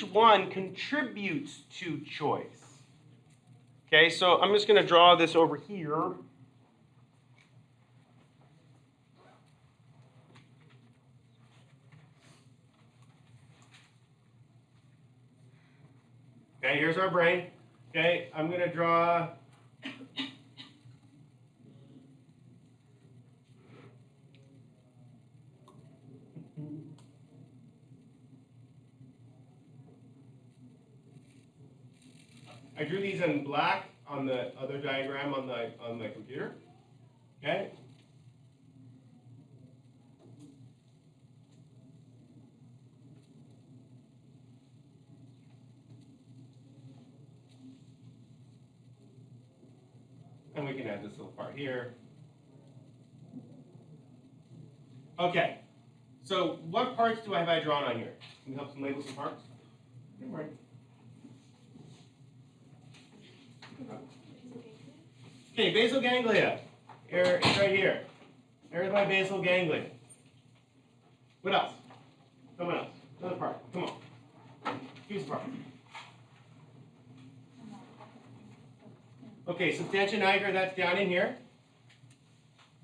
each one contributes to choice. Okay, so I'm just going to draw this over here. Okay, here's our brain. Okay, I'm going to draw I drew these in black on the other diagram on the computer. Okay? And we can add this little part here. Okay. So what parts have I drawn on here? Can you help some label some parts? Good morning. Okay, basal ganglia. Here, it's right here. There's my basal ganglia. What else? Someone else. Another part. Come on. Choose a part. Okay, substantia nigra, that's down in here.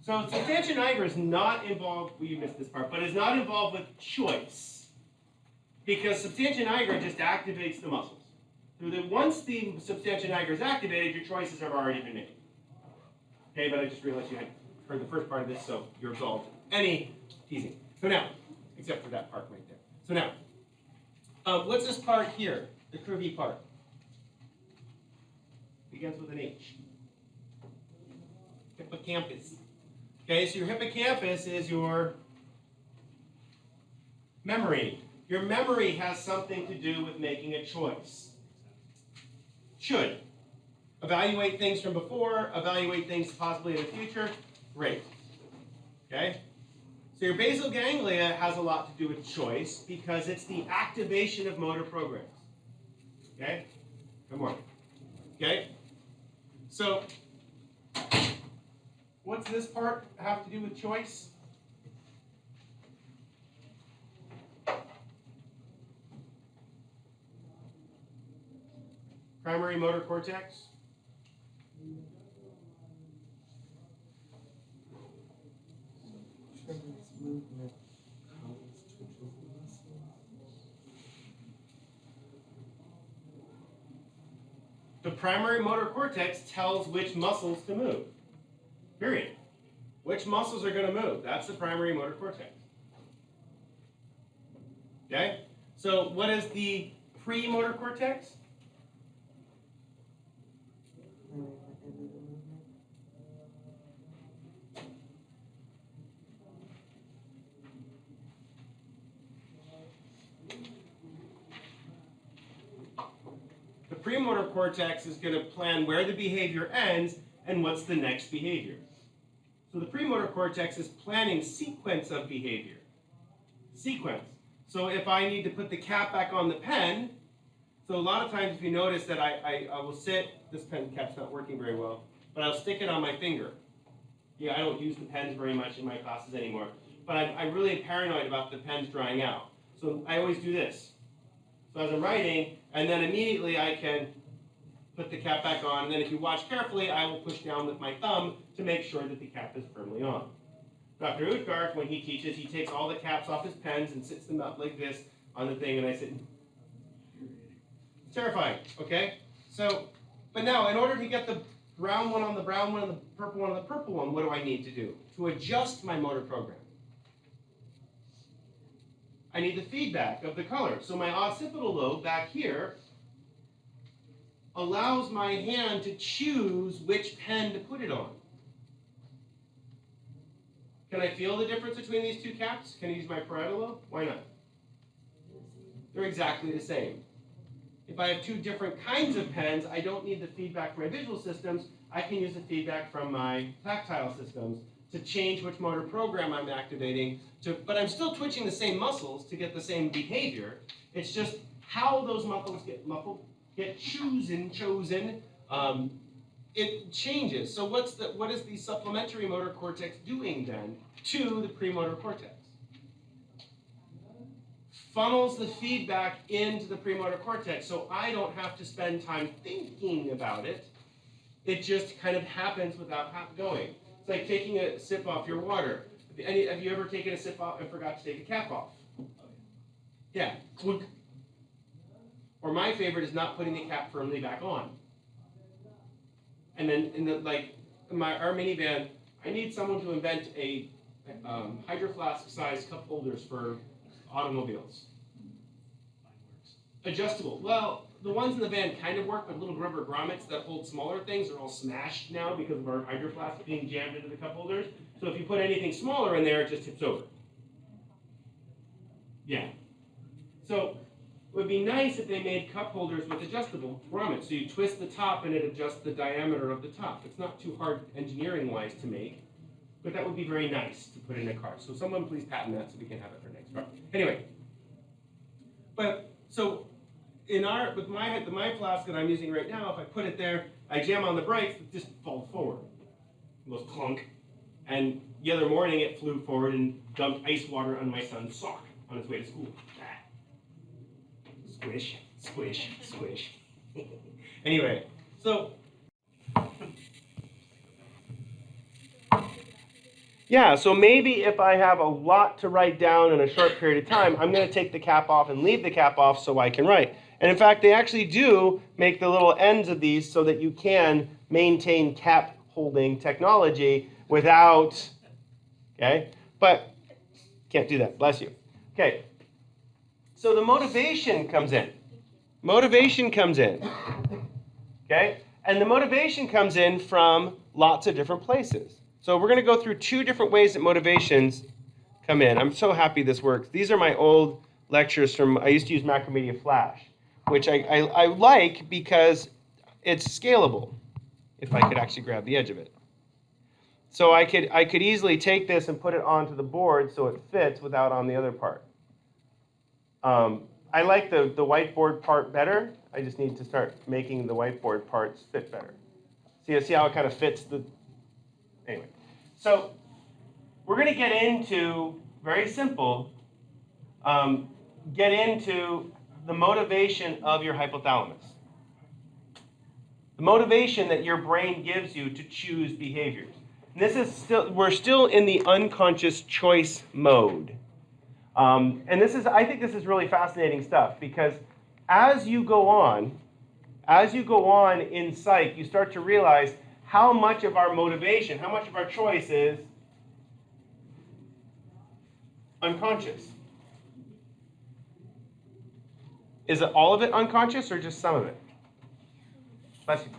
So substantia nigra is not involved, well, you missed this part, but is not involved with choice. Because substantia nigra just activates the muscles. So that once the substantia nigra is activated, your choices have already been made. Okay, but I just realized you had heard the first part of this, so you're absolved. Any teasing. So now, except for that part right there. So now, what's this part here? The curvy part. Begins with an H. Hippocampus. Okay, so your hippocampus is your memory. Your memory has something to do with making a choice. Should. Evaluate things from before, evaluate things possibly in the future. Great. Okay? So your basal ganglia has a lot to do with choice because it's the activation of motor programs. Okay? Good morning. Okay? So, what's this part have to do with choice? Primary motor cortex. The primary motor cortex tells which muscles to move. Period. Which muscles are going to move? That's the primary motor cortex. Okay? So what is the premotor cortex? The premotor cortex is going to plan where the behavior ends and what's the next behavior. So the premotor cortex is planning sequence of behavior. Sequence. So if I need to put the cap back on the pen, so a lot of times if you notice that I will sit, this pen cap's not working very well, but I'll stick it on my finger. Yeah, I don't use the pens very much in my classes anymore, but I'm really paranoid about the pens drying out. So I always do this. So as I'm writing, and then immediately I can put the cap back on, and then if you watch carefully, I will push down with my thumb to make sure that the cap is firmly on. Dr. Utgard, when he teaches, he takes all the caps off his pens and sits them up like this on the thing, and I sit. It's terrifying, okay? So, but now, in order to get the brown one on the brown one and the purple one on the purple one, what do I need to do? To adjust my motor program. I need the feedback of the color. So my occipital lobe back here allows my hand to choose which pen to put it on. Can I feel the difference between these two caps? Can I use my parietal lobe? Why not? They're exactly the same. If I have two different kinds of pens, I don't need the feedback from my visual systems. I can use the feedback from my tactile systems to change which motor program I'm activating. But I'm still twitching the same muscles to get the same behavior. It's just how those muscles get chosen. It changes. So what is the supplementary motor cortex doing then to the premotor cortex? funnels the feedback into the premotor cortex, so I don't have to spend time thinking about it. It just kind of happens without going. It's like taking a sip off your water. Have you ever taken a sip off and forgot to take a cap off? Yeah. Or my favorite is not putting the cap firmly back on. And then our minivan, I need someone to invent a Hydro Flask-sized cup holders for automobiles. Adjustable. Well, the ones in the van kind of work, but little rubber grommets that hold smaller things are all smashed now because of our Hydro Flask being jammed into the cup holders. So if you put anything smaller in there, it just tips over. Yeah. So it would be nice if they made cup holders with adjustable grommets. So you twist the top and it adjusts the diameter of the top. It's not too hard engineering-wise to make, but that would be very nice to put in a car. So someone please patent that so we can have it for next car. Anyway, but so with my flask that I'm using right now, if I put it there, I jam on the brakes, it just falls forward. It goes clunk. And the other morning it flew forward and dumped ice water on my son's sock on his way to school. Squish, squish, squish. Anyway, so yeah, so maybe if I have a lot to write down in a short period of time, I'm going to take the cap off and leave the cap off so I can write. And in fact, they actually do make the little ends of these so that you can maintain cap holding technology without, okay? But can't do that, bless you. Okay, so the motivation comes in. Motivation comes in, okay? And the motivation comes in from lots of different places. So we're going to go through two different ways that motivations come in. I'm so happy this works. These are my old lectures from, I used to use Macromedia Flash, which I like because it's scalable, if I could actually grab the edge of it. So I could easily take this and put it onto the board so it fits without on the other part. I like the whiteboard part better. I just need to start making the whiteboard parts fit better. See how it kind of fits the... Anyway, so we're going to get into, very simple, get into the motivation of your hypothalamus. The motivation that your brain gives you to choose behaviors. And this is we're still in the unconscious choice mode. And I think this is really fascinating stuff because as you go on in psych, you start to realize how much of our motivation, how much of our choice is unconscious. Is it all of it unconscious or just some of it? Bless you.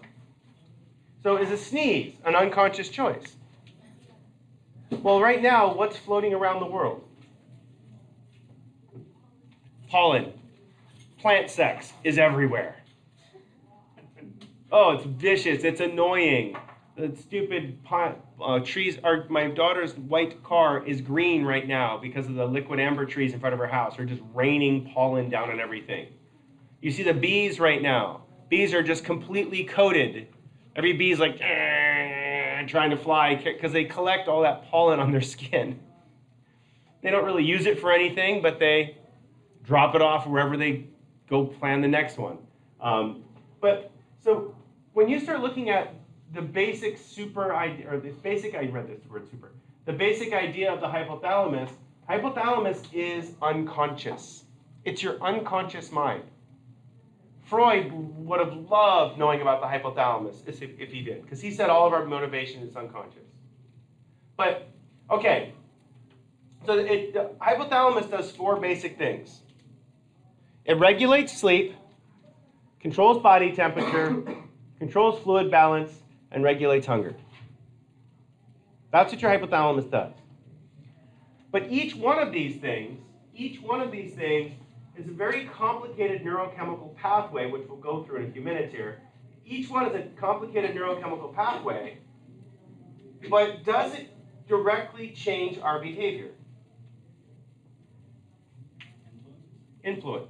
So is a sneeze an unconscious choice? Well, right now, what's floating around the world? Pollen. Plant sex is everywhere. Oh, it's vicious. It's annoying. The stupid trees are... My daughter's white car is green right now because of the liquid amber trees in front of her house. They're just raining pollen down on everything. You see the bees right now. Bees are just completely coated. Every bee's like trying to fly because they collect all that pollen on their skin. They don't really use it for anything, but they drop it off wherever they go plan the next one. But so when you start looking at the basic super idea, or the basic, I read this word super, the basic idea of the hypothalamus is unconscious. It's your unconscious mind. Freud would have loved knowing about the hypothalamus if he did, because he said all of our motivation is unconscious. But, okay, so the hypothalamus does four basic things. It regulates sleep, controls body temperature, controls fluid balance, and regulates hunger. That's what your hypothalamus does. But each one of these things is a very complicated neurochemical pathway, which we'll go through in a few minutes here. Each one is a complicated neurochemical pathway, but does it directly change our behavior? Influence.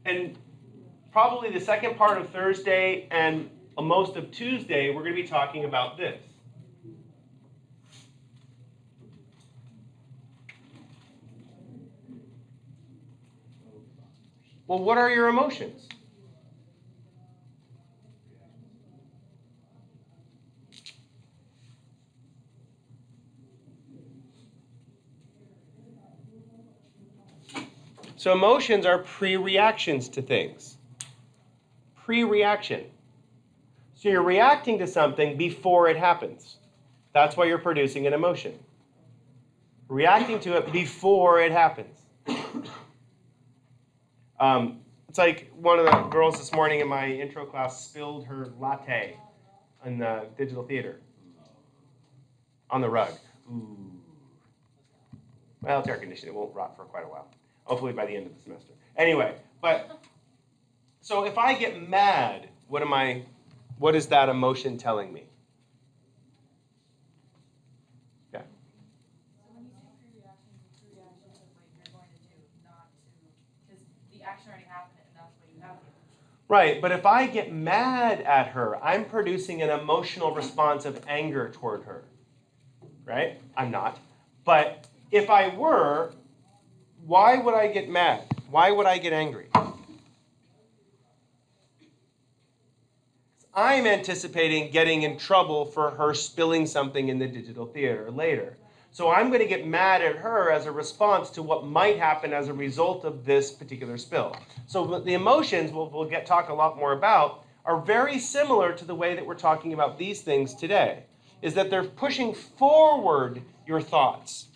And probably the second part of Thursday and most of Tuesday, we're going to be talking about this. Well, what are your emotions? So emotions are pre-reactions to things. Pre-reaction. So you're reacting to something before it happens. That's why you're producing an emotion. Reacting to it before it happens. It's like one of the girls this morning in my intro class spilled her latte in the digital theater on the rug. Ooh. Well, it's air conditioned. It won't rot for quite a while. Hopefully by the end of the semester. Anyway, so if I get mad, what is that emotion telling me? Yeah. So when you say pre-reactions, it's pre-reactions of what you're going to do, not to, because the action already happened and that's what you have. Right, but if I get mad at her, I'm producing an emotional response of anger toward her. Right? I'm not. But if I were, why would I get mad? Why would I get angry? I'm anticipating getting in trouble for her spilling something in the digital theater later. So I'm going to get mad at her as a response to what might happen as a result of this particular spill. So the emotions we'll talk a lot more about are very similar to the way that we're talking about these things today. Is that they're pushing forward your thoughts,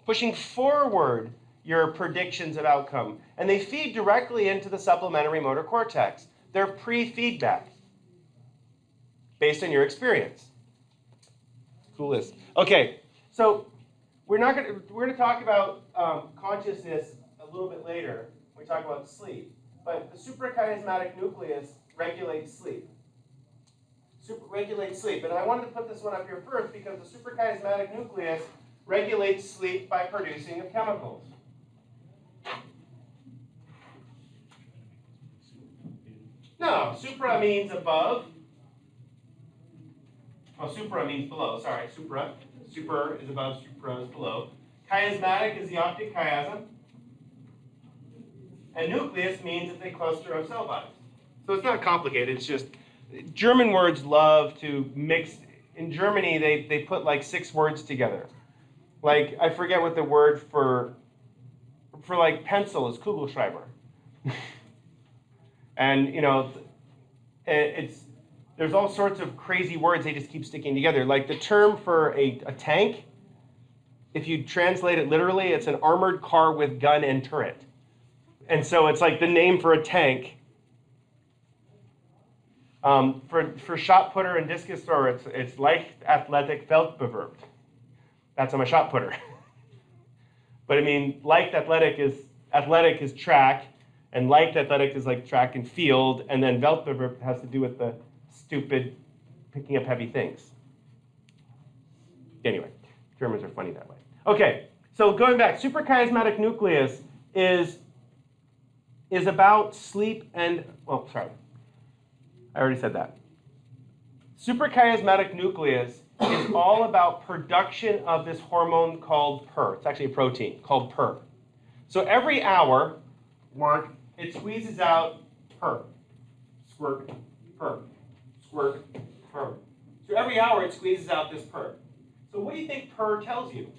pushing forward your predictions of outcome, and they feed directly into the supplementary motor cortex. They're pre-feedback based on your experience. Cool list. Okay, so we're going to talk about consciousness a little bit later when we talk about sleep. But the suprachiasmatic nucleus regulates sleep. Regulates sleep. And I wanted to put this one up here first because the suprachiasmatic nucleus regulates sleep by producing of chemicals. No, supra means above. Oh, supra means below. Sorry, supra. Super is above, supra is below. Chiasmatic is the optic chiasm. And nucleus means it's a cluster of cell bodies. So it's not complicated. It's just German words love to mix. In Germany, they put like 6 words together. Like, I forget what the word for like pencil is, Kugelschreiber. And, you know, there's all sorts of crazy words they just keep sticking together. Like the term for a tank, if you translate it literally, it's an armored car with gun and turret. And so it's like the name for a tank. For shot putter and discus thrower, it's Leichtathletik Feldbewegung. That's I'm a shot putter. But I mean, Leichtathletik is track, and Leichtathletik is like track and field, and then Feldbewegung has to do with the stupid picking up heavy things. Anyway, Germans are funny that way. Okay, so going back, suprachiasmatic nucleus is about sleep and, well, sorry. I already said that. Suprachiasmatic nucleus is all about production of this hormone called PER. It's actually a protein called PER. So every hour, it squeezes out PER. Squirt, PER. Squirt, PER. So every hour it squeezes out this PER. So what do you think PER tells you?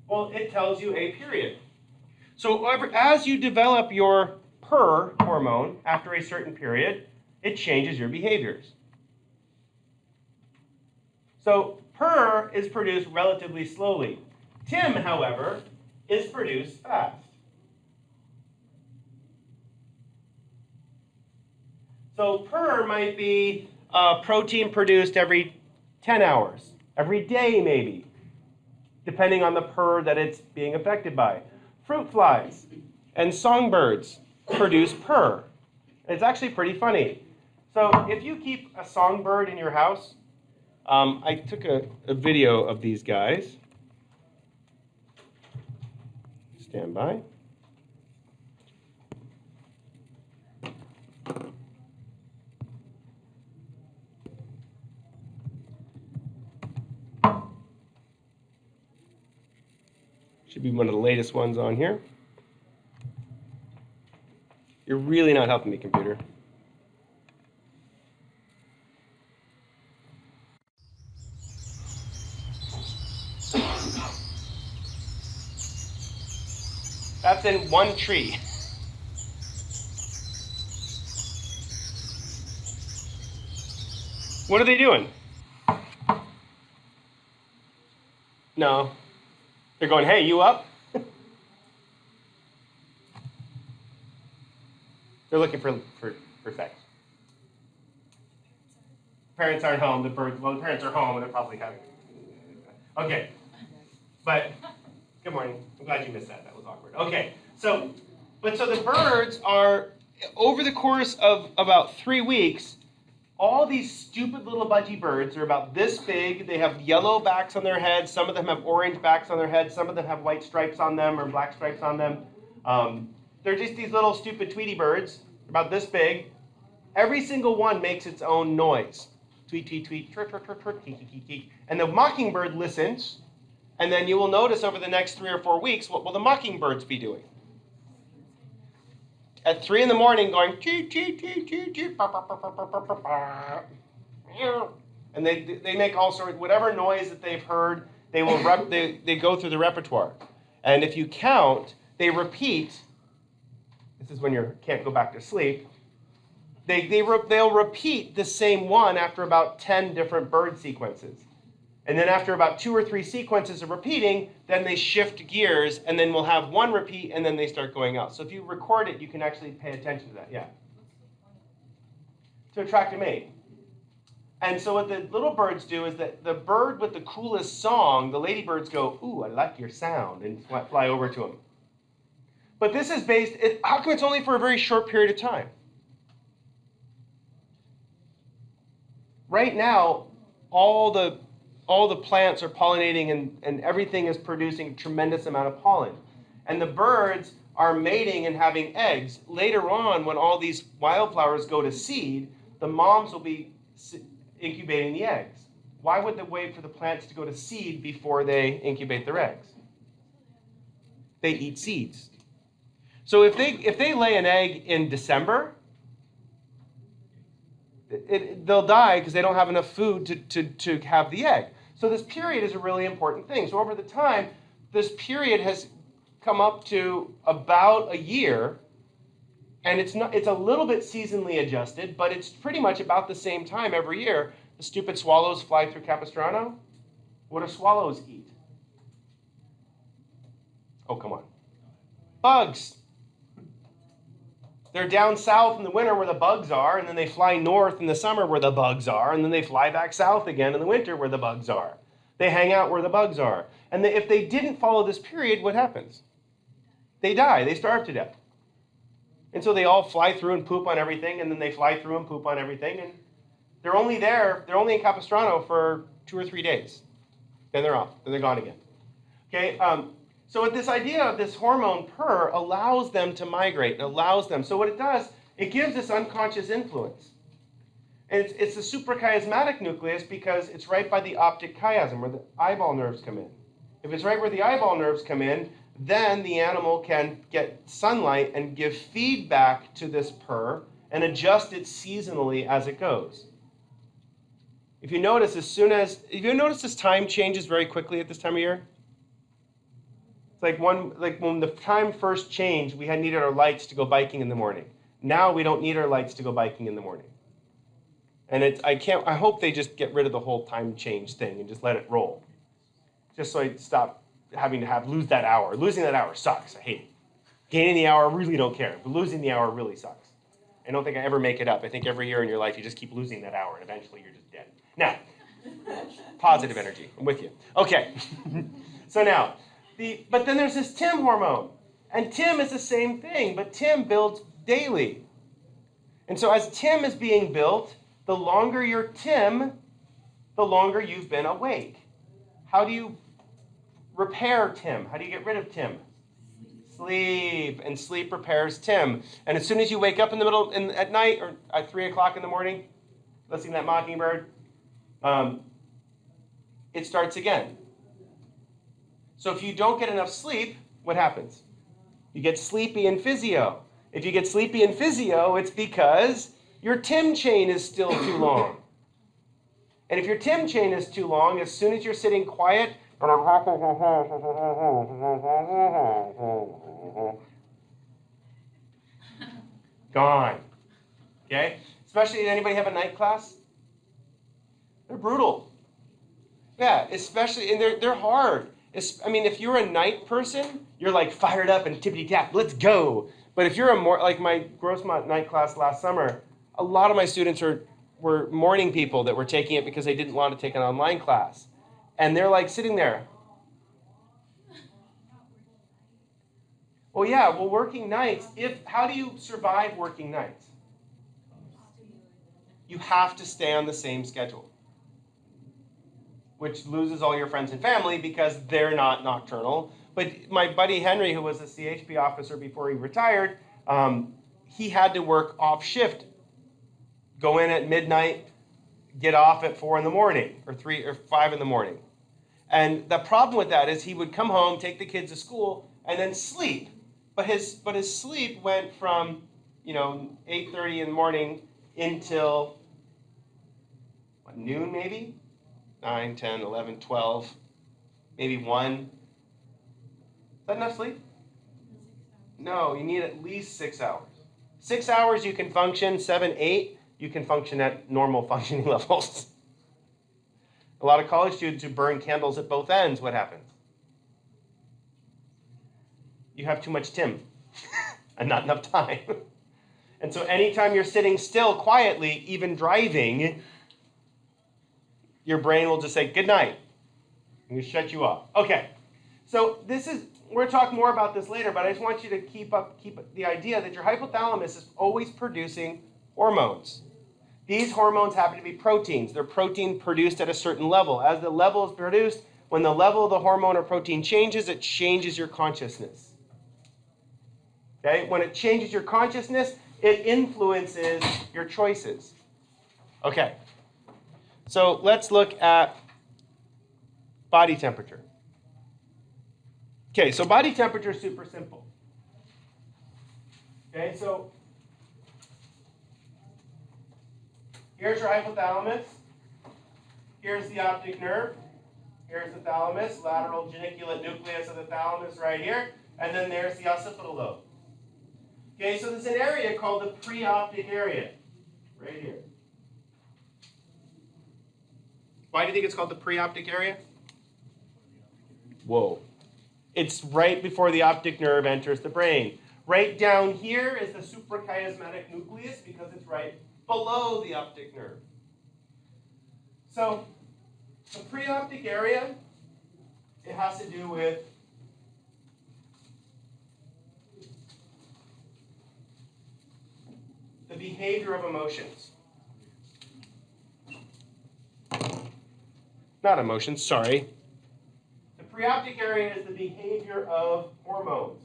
Well, it tells you a period. So as you develop your PER hormone after a certain period, it changes your behaviors. So PER is produced relatively slowly. TIM, however, is produced fast. So PER might be protein produced every 10 hours, every day maybe, depending on the PER that it's being affected by. Fruit flies and songbirds produce PER. It's actually pretty funny. So if you keep a songbird in your house, I took a video of these guys. Stand by. Should be one of the latest ones on here. You're really not helping me, computer. That's in one tree. What are they doing? No. They're going, hey, you up? They're looking for sex. Parents aren't home. The parents are home and they're probably having. Okay. But, good morning. I'm glad you missed that. That was awkward. Okay. So the birds are, over the course of about 3 weeks, all these stupid little budgie birds are about this big. They have yellow backs on their heads. Some of them have orange backs on their heads. Some of them have white stripes on them or black stripes on them. They're just these little stupid Tweety birds, about this big. Every single one makes its own noise. Tweet, tweet, tweet, chirp, chirp, chirp, chirp, tweet, tweet, tweet, tweet. And the mockingbird listens. And then you will notice over the next 3 or 4 weeks, what will the mockingbirds be doing? At 3 in the morning going, choo, choo, choo, choo, choo, bah, bah, bah, bah, bah, bah, bah, bah. And they make all sorts, whatever noise that they've heard, they will they go through the repertoire. And if you count, they repeat. This is when you can't go back to sleep. They'll repeat the same one after about 10 different bird sequences. And then after about 2 or 3 sequences of repeating, then they shift gears, and then we'll have one repeat, and then they start going out. So if you record it, you can actually pay attention to that. Yeah. To attract a mate. And so what the little birds do is that the bird with the coolest song, the ladybirds go, ooh, I like your sound, and fly over to them. But this is how come it's only for a very short period of time? Right now, all the plants are pollinating and everything is producing a tremendous amount of pollen. And the birds are mating and having eggs. Later on, when all these wildflowers go to seed, the moms will be incubating the eggs. Why would they wait for the plants to go to seed before they incubate their eggs? They eat seeds. So if they lay an egg in December, they'll die because they don't have enough food to have the egg. So this period is a really important thing. So over the time, this period has come up to about a year, and it's a little bit seasonally adjusted, but it's pretty much about the same time every year. The stupid swallows fly through Capistrano. What do swallows eat? Oh, come on. Bugs. They're down south in the winter where the bugs are, and then they fly north in the summer where the bugs are, and then they fly back south again in the winter where the bugs are. They hang out where the bugs are. And if they didn't follow this period, what happens? They die. They starve to death. And so they all fly through and poop on everything, and then they fly through and poop on everything, and they're only in Capistrano for 2 or 3 days. Then they're off. Then they're gone again. Okay? So with this idea of this hormone PER allows them to migrate and allows them. So what it does, it gives this unconscious influence. And it's the suprachiasmatic nucleus because it's right by the optic chiasm where the eyeball nerves come in. If it's right where the eyeball nerves come in, then the animal can get sunlight and give feedback to this PER and adjust it seasonally as it goes. If you notice, this time changes very quickly at this time of year? It's like when the time first changed, we needed our lights to go biking in the morning. Now we don't need our lights to go biking in the morning. And I hope they just get rid of the whole time change thing and just let it roll. Just so I stop having to lose that hour. Losing that hour sucks. I hate it. Gaining the hour, really don't care. But losing the hour really sucks. I don't think I ever make it up. I think every year in your life you just keep losing that hour and eventually you're just dead. Now, positive energy. I'm with you. Okay. So now, but then there's this TIM hormone. And TIM is the same thing, but TIM builds daily. And so as TIM is being built, the longer your TIM, the longer you've been awake. How do you repair TIM? How do you get rid of TIM? Sleep. And sleep repairs TIM. And as soon as you wake up at night or at 3 o'clock in the morning, listening to that mockingbird, it starts again. So if you don't get enough sleep, what happens? You get sleepy in physio. If you get sleepy in physio, it's because your TIM chain is still too long. And if your TIM chain is too long, as soon as you're sitting quiet, gone. Okay? Especially, anybody have a night class? They're brutal. Yeah, especially, and they're hard. I mean, if you're a night person, you're like fired up and tippity-tap, let's go. But if you're like my Grossmont night class last summer, a lot of my students were morning people that were taking it because they didn't want to take an online class. And they're like sitting there. Well, yeah, working nights, how do you survive working nights? You have to stay on the same schedule, which loses all your friends and family because they're not nocturnal. But my buddy Henry, who was a CHP officer before he retired, he had to work off shift, go in at midnight, get off at 4 in the morning, or 3 or 5 in the morning. And the problem with that is he would come home, take the kids to school, and then sleep. But his sleep went from 8:30 in the morning until noon maybe? 9, 10, 11, 12, maybe 1. Is that enough sleep? No, you need at least 6 hours. 6 hours you can function, 7, 8, you can function at normal functioning levels. A lot of college students who burn candles at both ends, what happens? You have too much TIM and not enough time. And so anytime you're sitting still quietly, even driving, your brain will just say, good night, and shut you off. Okay, so we're going to talk more about this later, but I just want you to keep the idea that your hypothalamus is always producing hormones. These hormones happen to be proteins. They're protein produced at a certain level. As the level is produced, when the level of the hormone or protein changes, it changes your consciousness. Okay? When it changes your consciousness, it influences your choices. Okay. So let's look at body temperature. Okay, so body temperature is super simple. Okay, so here's your hypothalamus. Here's the optic nerve. Here's the thalamus, lateral geniculate nucleus of the thalamus right here. And then there's the occipital lobe. Okay, so there's an area called the preoptic area, right here. Why do you think it's called the preoptic area? Whoa. It's right before the optic nerve enters the brain. Right down here is the suprachiasmatic nucleus because it's right below the optic nerve. So the preoptic area, it has to do with the behavior of emotions. Not emotions, sorry. The preoptic area is the behavior of hormones.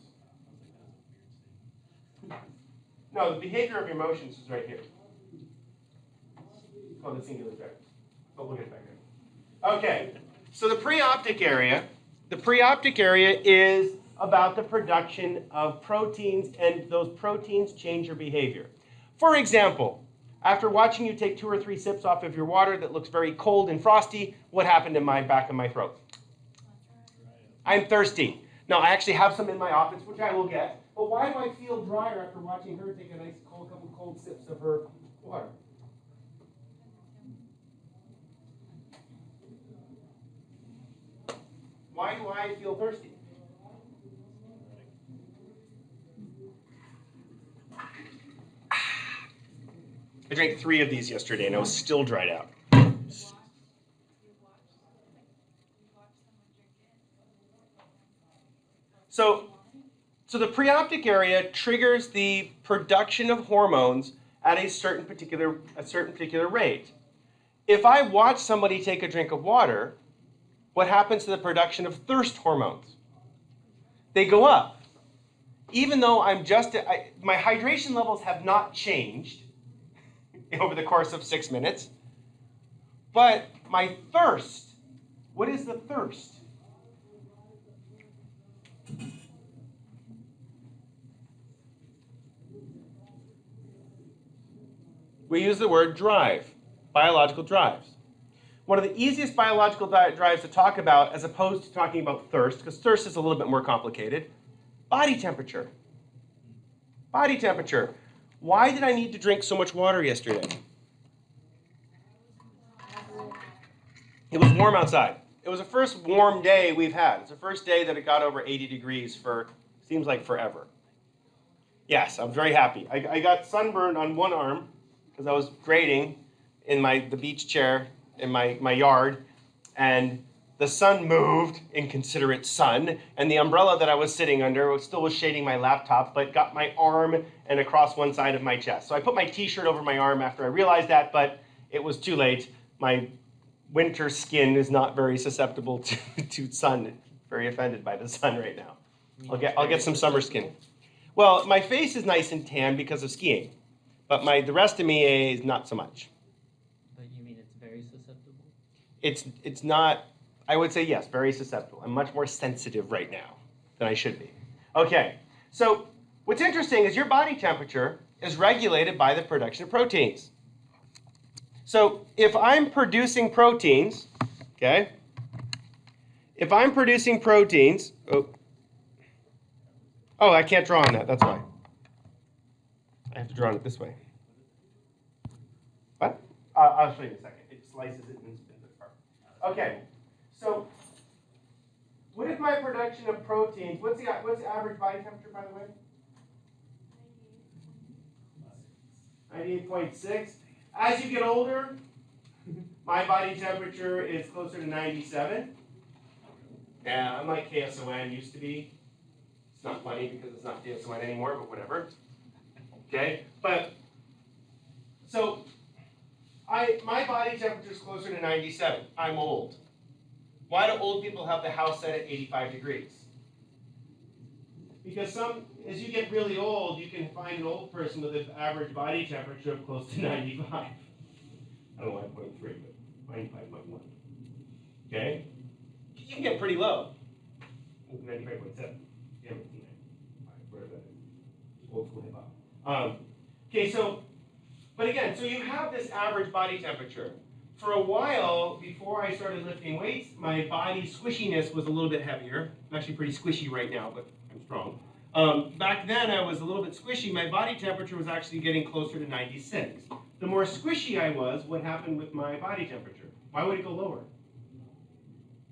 No, the behavior of your emotions is right here. It's called the cingulate tract. Oh, look at it back there. Okay, so the preoptic area is about the production of proteins, and those proteins change your behavior. For example, after watching you take 2 or 3 sips off of your water that looks very cold and frosty, what happened in my back of my throat? I'm thirsty. Now, I actually have some in my office, which I will get. But why do I feel drier after watching her take a nice couple cold sips of her water? Why do I feel thirsty? I drank 3 of these yesterday, and I was still dried out. So the preoptic area triggers the production of hormones at a certain particular rate. If I watch somebody take a drink of water, what happens to the production of thirst hormones? They go up. Even though my hydration levels have not changed over the course of 6 minutes, but my thirst, what is the thirst? We use the word drive, biological drives. One of the easiest biological drives to talk about, as opposed to talking about thirst, because thirst is a little bit more complicated, body temperature. Body temperature. Why did I need to drink so much water yesterday? It was warm outside. It was the first warm day we've had. It's the first day that it got over 80 degrees for, seems like forever. Yes, I'm very happy. I got sunburned on one arm because I was grading in the beach chair in my yard, and the sun moved, inconsiderate sun, and the umbrella that I was sitting under still was shading my laptop, but got my arm and across one side of my chest. So I put my t-shirt over my arm after I realized that, but it was too late. My winter skin is not very susceptible to sun. Very offended by the sun right now. I'll get some summer skin. Well, my face is nice and tan because of skiing, but the rest of me is not so much. But you mean it's very susceptible? It's not. I would say yes, very susceptible. I'm much more sensitive right now than I should be. Okay, so what's interesting is your body temperature is regulated by the production of proteins. So if I'm producing proteins, okay, if I'm producing proteins, oh, I can't draw on that, that's why. I have to draw on it this way. What? I'll show you in a second. It slices it and spins it apart. Okay, so what is my production of proteins? What's the average body temperature, by the way? 98.6. As you get older, my body temperature is closer to 97. Yeah, unlike KSON used to be. It's not funny because it's not KSON anymore, but whatever. Okay, but so my body temperature is closer to 97. I'm old. Why do old people have the house set at 85 degrees? Because as you get really old, you can find an old person with an average body temperature of close to 95. I don't know why 0.3, but 95.1. Okay? You can get pretty low. 95.7. Yeah, whatever that is. Old school hip hop. Okay, but again, so you have this average body temperature. For a while, before I started lifting weights, my body squishiness was a little bit heavier. I'm actually pretty squishy right now, but I'm strong. Back then, I was a little bit squishy. My body temperature was actually getting closer to 96. The more squishy I was, what happened with my body temperature? Why would it go lower?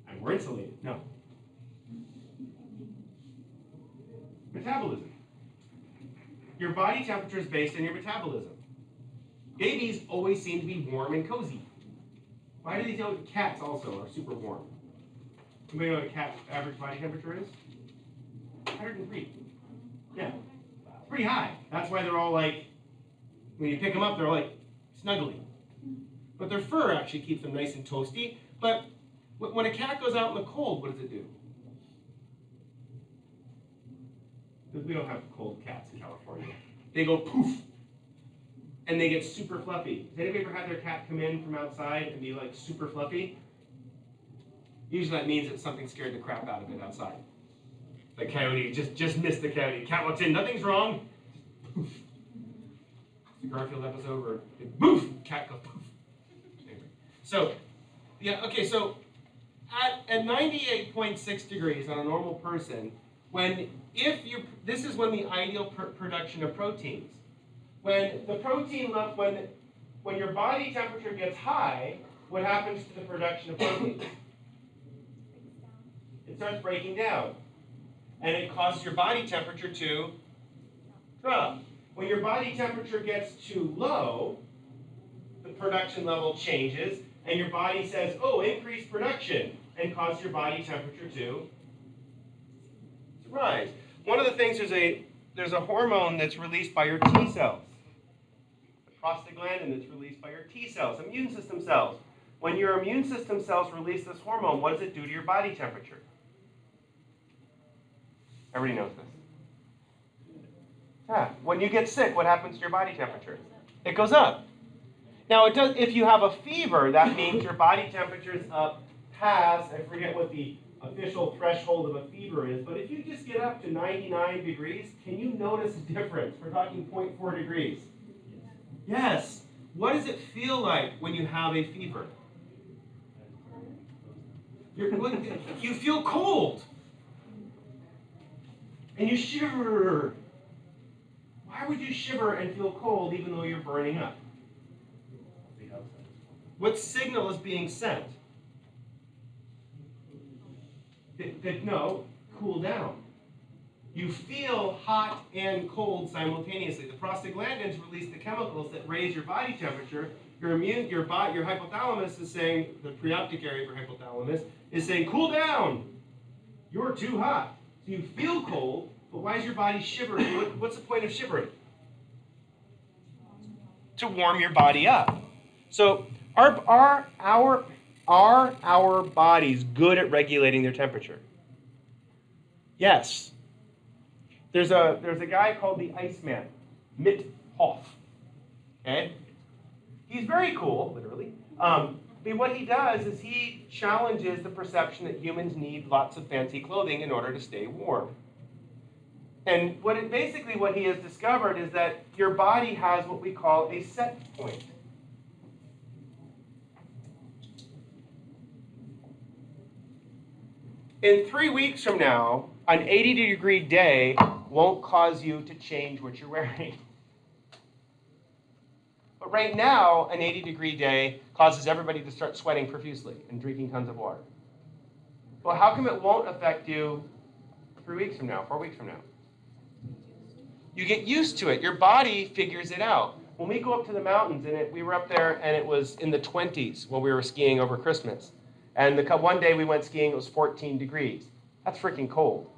I'm more insulated. No. Metabolism. Your body temperature is based on your metabolism. Babies always seem to be warm and cozy. Why do they tell cats also are super warm? Anybody know what a cat's average body temperature is? 103. Yeah, it's pretty high. That's why they're all like, when you pick them up, they're like snuggly. But their fur actually keeps them nice and toasty. But when a cat goes out in the cold, what does it do? Because we don't have cold cats in California. They go poof, and they get super fluffy. Has anybody ever had their cat come in from outside and be like super fluffy? Usually that means that something scared the crap out of it outside. The coyote just missed the coyote. Cat walks in, nothing's wrong. Poof. The Garfield episode where it, poof, cat goes poof. Anyway. So, yeah, okay, so at 98.6 degrees on a normal person, this is when the ideal production of proteins. When the protein level, when your body temperature gets high, what happens to the production of proteins? It starts breaking down. And it causes your body temperature to drop. When your body temperature gets too low, the production level changes, and your body says, oh, increase production, and causes your body temperature to rise. One of the things, there's a hormone that's released by your T cells. The prostaglandin that's released by your T cells, immune system cells. When your immune system cells release this hormone, what does it do to your body temperature? Everybody knows this. Yeah. When you get sick, what happens to your body temperature? It goes up. Now, if you have a fever, that means your body temperature is up past, I forget what the official threshold of a fever is, but if you just get up to 99 degrees, can you notice a difference? We're talking 0.4 degrees. Yes. What does it feel like when you have a fever? You feel cold. And you shiver. Why would you shiver and feel cold even though you're burning up? What signal is being sent? No, cool down. You feel hot and cold simultaneously. The prostaglandins release the chemicals that raise your body temperature. Your hypothalamus is saying, the preoptic area of your hypothalamus is saying, cool down. You're too hot. So you feel cold, but why is your body shivering? What's the point of shivering? To warm your body up. So are our bodies good at regulating their temperature? Yes. There's a guy called the Iceman, Mitt Hoff. Okay? He's very cool, literally. But what he does is he challenges the perception that humans need lots of fancy clothing in order to stay warm. And what he has discovered is that your body has what we call a set point. In 3 weeks from now, an 80-degree day won't cause you to change what you're wearing. But right now, an 80-degree day causes everybody to start sweating profusely and drinking tons of water. Well, how come it won't affect you 3 weeks from now, 4 weeks from now? You get used to it. Your body figures it out. When we go up to the mountains, we were up there and it was in the 20s while we were skiing over Christmas. And one day we went skiing, it was 14 degrees. That's freaking cold.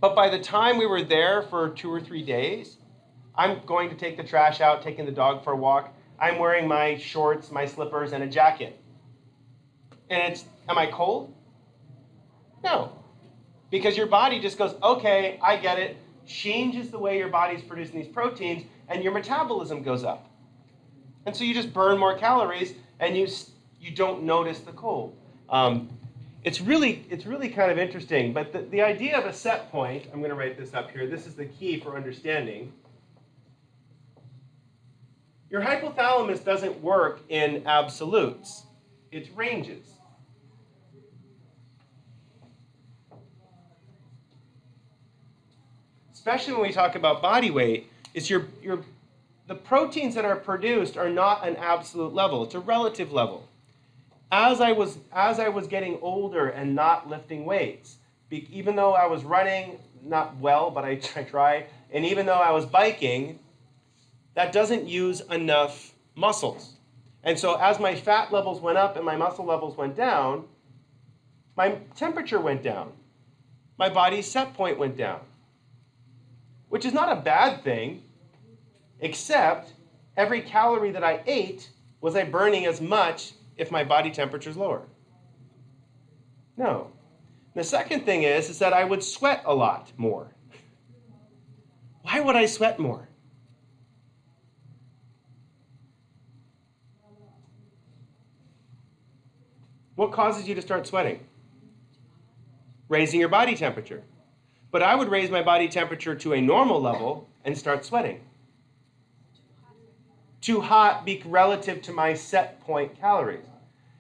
But by the time we were there for 2 or 3 days, I'm going to take the trash out, taking the dog for a walk. I'm wearing my shorts, my slippers, and a jacket. And am I cold? No. Because your body just goes, okay, I get it, changes the way your body's producing these proteins, and your metabolism goes up. And so you just burn more calories, and you don't notice the cold. It's really kind of interesting, but the idea of a set point, I'm going to write this up here, this is the key for understanding. Your hypothalamus doesn't work in absolutes, it's ranges. Especially when we talk about body weight, it's the proteins that are produced are not an absolute level, it's a relative level. As I was getting older and not lifting weights, even though I was running, not well, but I tried, and even though I was biking, that doesn't use enough muscles. And so as my fat levels went up and my muscle levels went down, my temperature went down. My body's set point went down. Which is not a bad thing, except every calorie that I ate, was I burning as much if my body temperature is lower? No. The second thing is that I would sweat a lot more. Why would I sweat more? What causes you to start sweating? Raising your body temperature. But I would raise my body temperature to a normal level and start sweating. Too hot relative to my set point calories.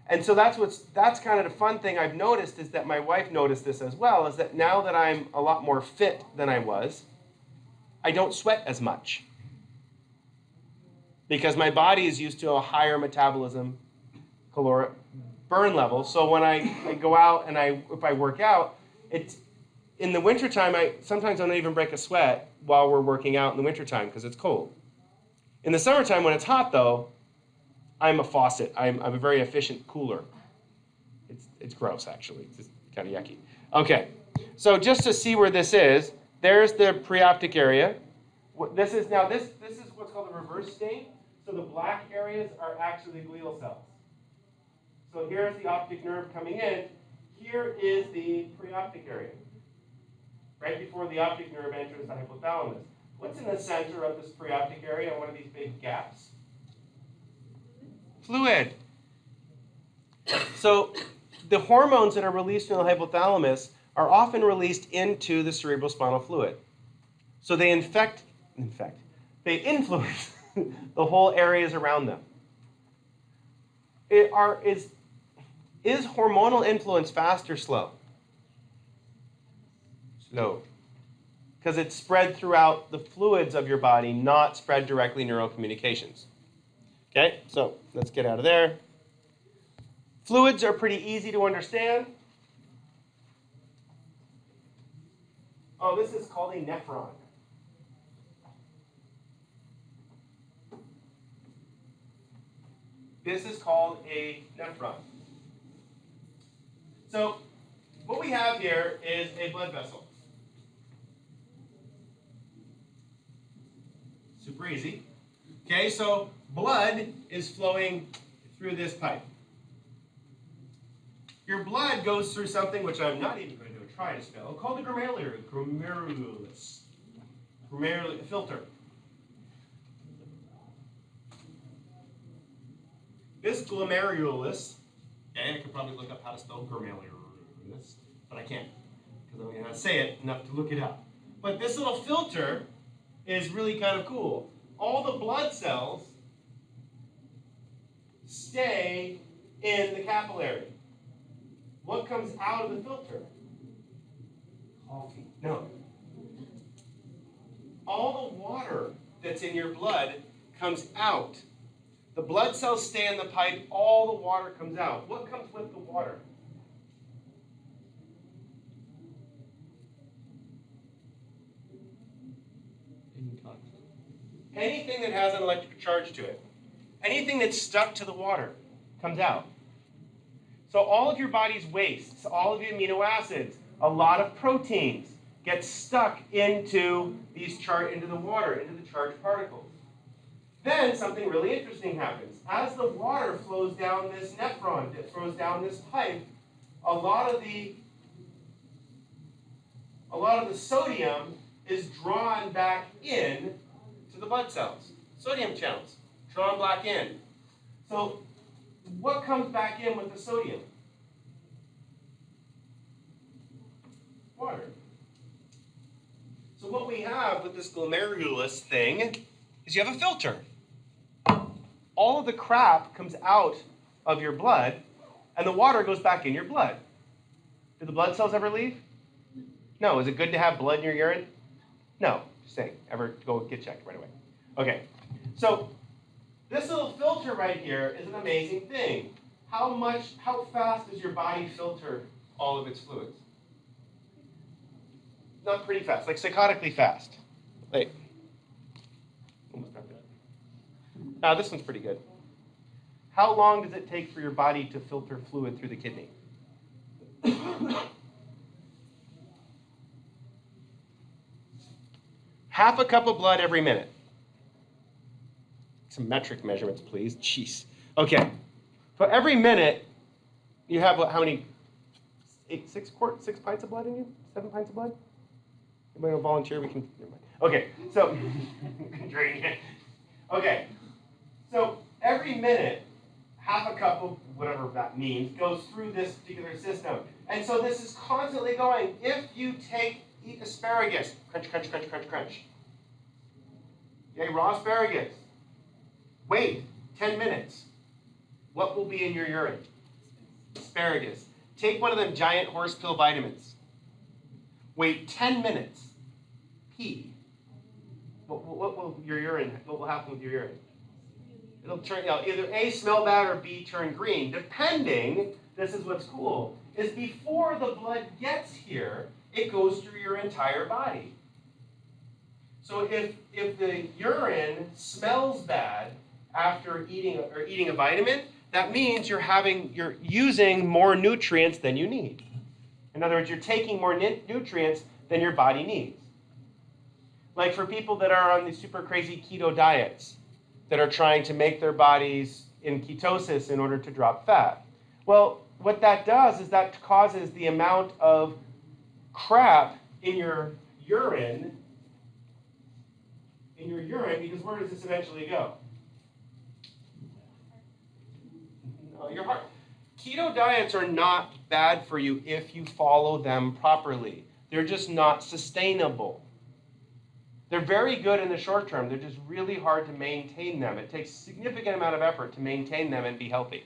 And so that's kind of the fun thing I've noticed, is that my wife noticed this as well, is that now that I'm a lot more fit than I was, I don't sweat as much. Because my body is used to a higher metabolism caloric burn level. So when I go out and if I work out, in the wintertime, sometimes I don't even break a sweat while we're working out in the wintertime because it's cold. In the summertime, when it's hot, though, I'm a faucet. I'm a very efficient cooler. It's gross, actually. It's just kind of yucky. Okay, so just to see where this is, there's the preoptic area. This is what's called the reverse stain. So the black areas are actually glial cells. So here's the optic nerve coming in. Here is the preoptic area, right before the optic nerve enters the hypothalamus. What's in the center of this preoptic area, one of these big gaps? Fluid. So the hormones that are released from the hypothalamus are often released into the cerebrospinal fluid. So they they influence the whole areas around them. Is hormonal influence fast or slow? Slow. Because it's spread throughout the fluids of your body, not spread directly neurocommunications. Okay, so let's get out of there. Fluids are pretty easy to understand. Oh, this is called a nephron. This is called a nephron. So what we have here is a blood vessel. Super easy. Okay, so blood is flowing through this pipe. Your blood goes through something which I'm not even going to try to spell, called a glomerulus. Glomerulus filter. This glomerulus, and I could probably look up how to spell glomerulus, but I can't, because I don't know how to say it enough to look it up. But this little filter is really kind of cool. All the blood cells stay in the capillary. What comes out of the filter? Coffee. No. All the water that's in your blood comes out. The blood cells stay in the pipe, all the water comes out. What comes with the water? Any toxin? Anything that has an electric charge to it. Anything that's stuck to the water comes out. So all of your body's wastes, all of the amino acids, a lot of proteins get stuck into into the water, into the charged particles. Then something really interesting happens. As the water flows down this nephron, that flows down this pipe, a lot of the sodium is drawn back in to the blood cells. Sodium channels drawn back in. So what comes back in with the sodium? Water. So what we have with this glomerulus thing is you have a filter. All of the crap comes out of your blood, and the water goes back in your blood. Do the blood cells ever leave? No. Is it good to have blood in your urine? No. Just saying. Ever go get checked right away. Okay. So this little filter right here is an amazing thing. How fast does your body filter all of its fluids? Not pretty fast, like psychotically fast. Wait. Almost got that. Now this one's pretty good. How long does it take for your body to filter fluid through the kidney? Half a cup of blood every minute. Some metric measurements, please. Jeez. Okay. So every minute, you have how many? 6 pints of blood in you? 7 pints of blood? Anybody want to volunteer? We can. Never mind. Okay. So, drink it. Okay. So every minute, half a cup of whatever that means goes through this particular system, and so this is constantly going. If you eat asparagus, crunch, crunch, crunch, crunch, crunch. Okay, raw asparagus. Wait 10 minutes. What will be in your urine? Asparagus. Take one of them giant horse pill vitamins. Wait 10 minutes. Pee. What will happen with your urine? It'll turn, either A, smell bad, or B, turn green. Depending, this is what's cool, is before the blood gets here, it goes through your entire body. So if the urine smells bad after eating a vitamin, that means you're using more nutrients than you need. In other words, you're taking more nutrients than your body needs. Like for people that are on these super crazy keto diets, that are trying to make their bodies in ketosis in order to drop fat. Well, what that does is that causes the amount of crap in your urine, because where does this eventually go? No, your heart. Keto diets are not bad for you if you follow them properly. They're just not sustainable. They're very good in the short term. They're just really hard to maintain them. It takes a significant amount of effort to maintain them and be healthy.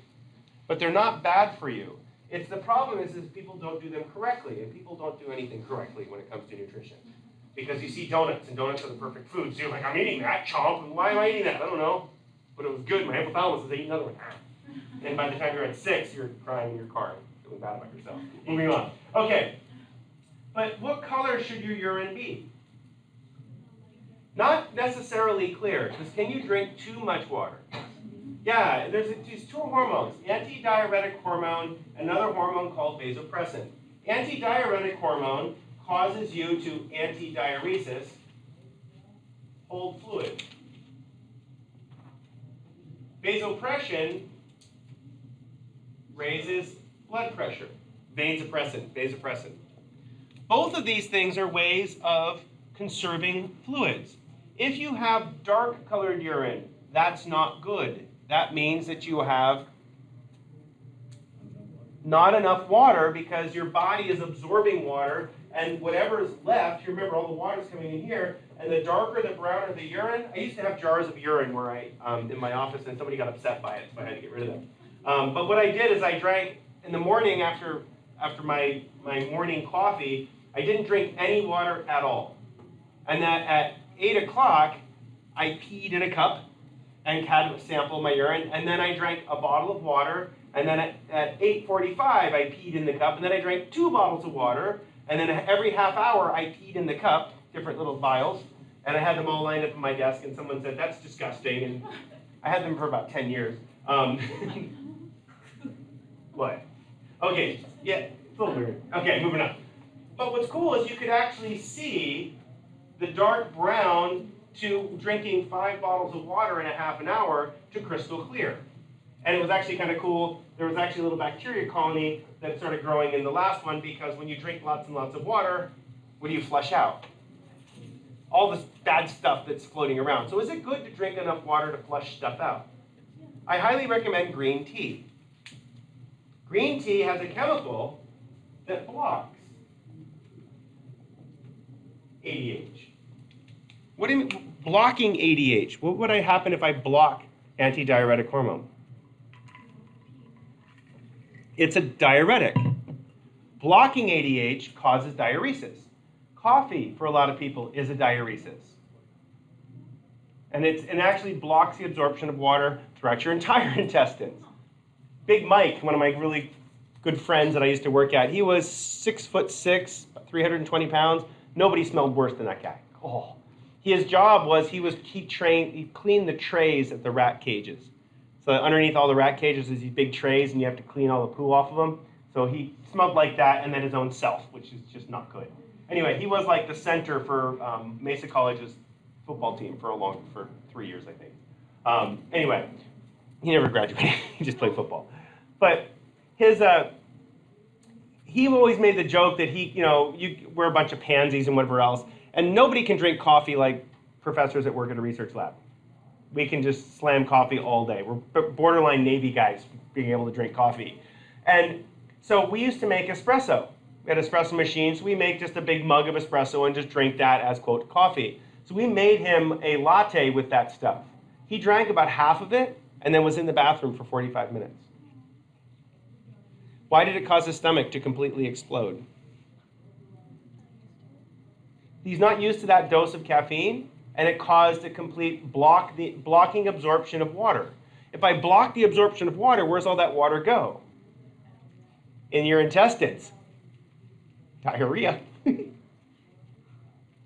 But they're not bad for you. It's the problem is people don't do them correctly, and people don't do anything correctly when it comes to nutrition. Because you see donuts, and donuts are the perfect food. So you're like, I'm eating that, chomp, and why am I eating that? I don't know. But it was good. My hypothalamus was eating another one. And by the time you're at 6, you're crying in your car, feeling bad about yourself. Moving on. Okay. But what color should your urine be? Not necessarily clear, because can you drink too much water? Yeah, there's these two hormones, antidiuretic hormone, another hormone called vasopressin. Antidiuretic hormone causes you to antidiuresis, hold fluid. Vasopressin raises blood pressure. Vasopressin. Both of these things are ways of conserving fluids. If you have dark colored urine, that's not good. That means that you have not enough water because your body is absorbing water, and whatever is left, you remember all the water is coming in here, and the darker, the browner the urine. I used to have jars of urine where in my office, and somebody got upset by it, so I had to get rid of them. But what I did is I drank in the morning after my morning coffee. I didn't drink any water at all. And that at 8 o'clock, I peed in a cup and had a sample of my urine, and then I drank a bottle of water, and then at 8:45, I peed in the cup, and then I drank 2 bottles of water, and then every half hour, I peed in the cup, different little vials, and I had them all lined up on my desk, and someone said, that's disgusting, and I had them for about 10 years. What? Okay, yeah, it's a little weird. Okay, moving on. But what's cool is you could actually see the dark brown to drinking 5 bottles of water in a half an hour to crystal clear. And it was actually kind of cool. There was actually a little bacteria colony that started growing in the last one because when you drink lots and lots of water, what do you flush out? All this bad stuff that's floating around. So is it good to drink enough water to flush stuff out? I highly recommend green tea. Green tea has a chemical that blocks ADH. What do you mean, blocking ADH? What would happen if I block antidiuretic hormone? It's a diuretic. Blocking ADH causes diuresis. Coffee, for a lot of people, is a diuresis. And it actually blocks the absorption of water throughout your entire intestines. Big Mike, one of my really good friends that I used to work at, he was 6'6", 320 pounds. Nobody smelled worse than that guy. Oh. His job was he cleaned the trays at the rat cages. So underneath all the rat cages is these big trays, and you have to clean all the poo off of them. So he smelled like that, and then his own self, which is just not good. Anyway, he was like the center for Mesa College's football team for 3 years, I think. Anyway, he never graduated. He just played football. But he always made the joke that we're a bunch of pansies and whatever else, and nobody can drink coffee like professors that work at a research lab. We can just slam coffee all day. We're borderline Navy guys being able to drink coffee. And so we used to make espresso. We had espresso machines. We make just a big mug of espresso and just drink that as, quote, coffee. So we made him a latte with that stuff. He drank about half of it and then was in the bathroom for 45 minutes. Why did it cause his stomach to completely explode? He's not used to that dose of caffeine, and it caused a complete blocking absorption of water. If I block the absorption of water, where's all that water go? In your intestines. Diarrhea.